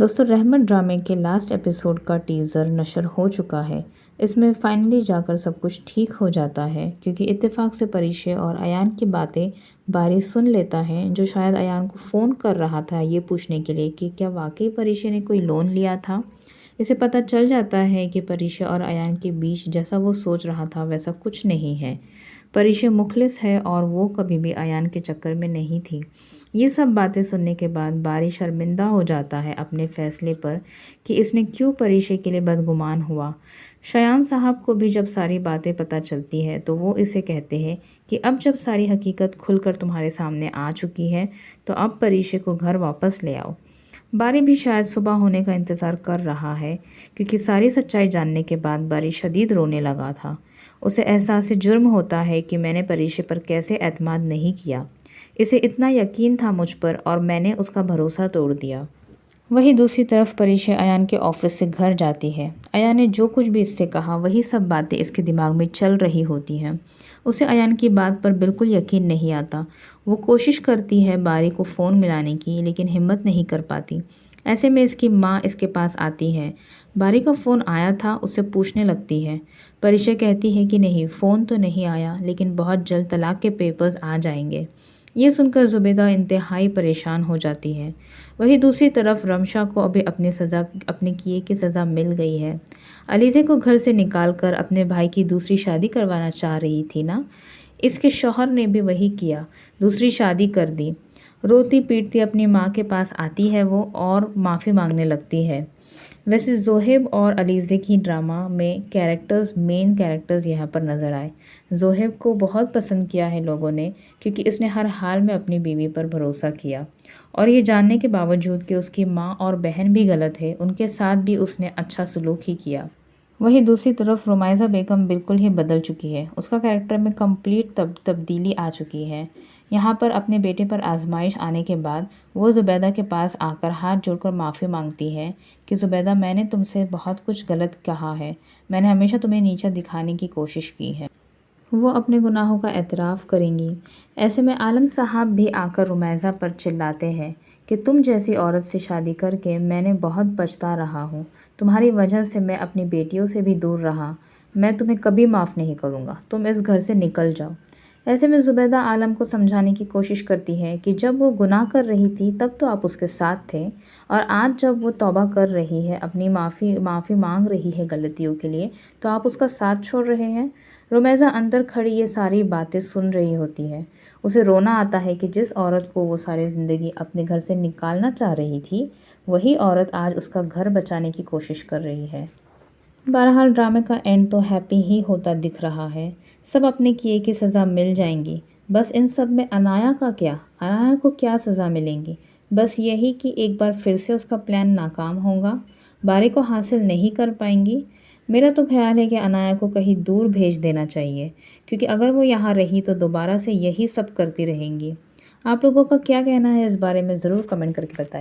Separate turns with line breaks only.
दोस्तों रहमत ड्रामे के लास्ट एपिसोड का टीज़र नशर हो चुका है। इसमें फाइनली जाकर सब कुछ ठीक हो जाता है क्योंकि इत्तेफाक से परिशे और अयान की बातें बारी सुन लेता है, जो शायद अयान को फ़ोन कर रहा था ये पूछने के लिए कि क्या वाकई परिशे ने कोई लोन लिया था। इसे पता चल जाता है कि परिशे और अयान के बीच जैसा वो सोच रहा था वैसा कुछ नहीं है। परिशे मुखलिस है और वो कभी भी अयान के चक्कर में नहीं थी। ये सब बातें सुनने के बाद बारी शर्मिंदा हो जाता है अपने फ़ैसले पर कि इसने क्यों परिशे के लिए बदगुमान हुआ। शयान साहब को भी जब सारी बातें पता चलती है तो वो इसे कहते हैं कि अब जब सारी हकीकत खुलकर तुम्हारे सामने आ चुकी है तो अब परिशे को घर वापस ले आओ। बारी भी शायद सुबह होने का इंतज़ार कर रहा है क्योंकि सारी सच्चाई जानने के बाद बारी शदीद रोने लगा था। उसे एहसास जुर्म होता है कि मैंने परिशे पर कैसे एतमाद नहीं किया। इसे इतना यकीन था मुझ पर और मैंने उसका भरोसा तोड़ दिया। वहीं दूसरी तरफ परिशे अयान के ऑफिस से घर जाती है। अयान ने जो कुछ भी इससे कहा वही सब बातें इसके दिमाग में चल रही होती हैं। उसे अयान की बात पर बिल्कुल यकीन नहीं आता। वो कोशिश करती है बारी को फ़ोन मिलाने की, लेकिन हिम्मत नहीं कर पाती। ऐसे में इसकी माँ इसके पास आती है। बारी का फ़ोन आया था, उससे पूछने लगती है। परिशे कहती है कि नहीं, फ़ोन तो नहीं आया, लेकिन बहुत जल्द तलाक के पेपर्स आ जाएंगे। ये सुनकर ज़ुबैदा इंतहाई परेशान हो जाती है। वहीं दूसरी तरफ रमशा को अभी अपने किए की सज़ा मिल गई है। अलीज़े को घर से निकालकर अपने भाई की दूसरी शादी करवाना चाह रही थी ना। इसके शौहर ने भी वही किया, दूसरी शादी कर दी। रोती पीटती अपनी माँ के पास आती है वो और माफ़ी मांगने लगती है। वैसे ज़ोहेब और अलीज़े की ड्रामा में मेन कैरेक्टर्स यहाँ पर नज़र आए। ज़ोहेब को बहुत पसंद किया है लोगों ने क्योंकि इसने हर हाल में अपनी बीवी पर भरोसा किया और ये जानने के बावजूद कि उसकी माँ और बहन भी गलत है, उनके साथ भी उसने अच्छा सलूक ही किया। वहीं दूसरी तरफ रुमाइज़ा बेगम बिल्कुल ही बदल चुकी है। उसका कैरेक्टर में कंप्लीट तब्दीली आ चुकी है। यहाँ पर अपने बेटे पर आजमाइश आने के बाद वो ज़ुबैदा के पास आकर हाथ जोड़कर माफ़ी मांगती है कि ज़ुबैदा, मैंने तुमसे बहुत कुछ गलत कहा है। मैंने हमेशा तुम्हें नीचा दिखाने की कोशिश की है। वो अपने गुनाहों का एतराफ़ करेंगी। ऐसे में आलम साहब भी आकर रुमाइज़ा पर चिल्लाते हैं कि तुम जैसी औरत से शादी करके मैंने बहुत पछता रहा हूँ। तुम्हारी वजह से मैं अपनी बेटियों से भी दूर रहा। मैं तुम्हें कभी माफ़ नहीं करूँगा। तुम इस घर से निकल जाओ। ऐसे में ज़ुबैदा आलम को समझाने की कोशिश करती है कि जब वो गुनाह कर रही थी तब तो आप उसके साथ थे, और आज जब वो तौबा कर रही है, अपनी माफ़ी मांग रही है गलतियों के लिए, तो आप उसका साथ छोड़ रहे हैं। रुमैज़ा अंदर खड़ी ये सारी बातें सुन रही होती है। उसे रोना आता है कि जिस औरत को वो सारी ज़िंदगी अपने घर से निकालना चाह रही थी, वही औरत आज उसका घर बचाने की कोशिश कर रही है। बहरहाल ड्रामे का एंड तो हैप्पी ही होता दिख रहा है। सब अपने किए की सज़ा मिल जाएंगी। बस इन सब में अनाया का क्या? अनाया को क्या सज़ा मिलेंगी? बस यही कि एक बार फिर से उसका प्लान नाकाम होगा, बारी को हासिल नहीं कर पाएंगी। मेरा तो ख्याल है कि अनाया को कहीं दूर भेज देना चाहिए, क्योंकि अगर वो यहाँ रही तो दोबारा से यही सब करती रहेंगी। आप लोगों का क्या कहना है इस बारे में ज़रूर कमेंट करके बताएं।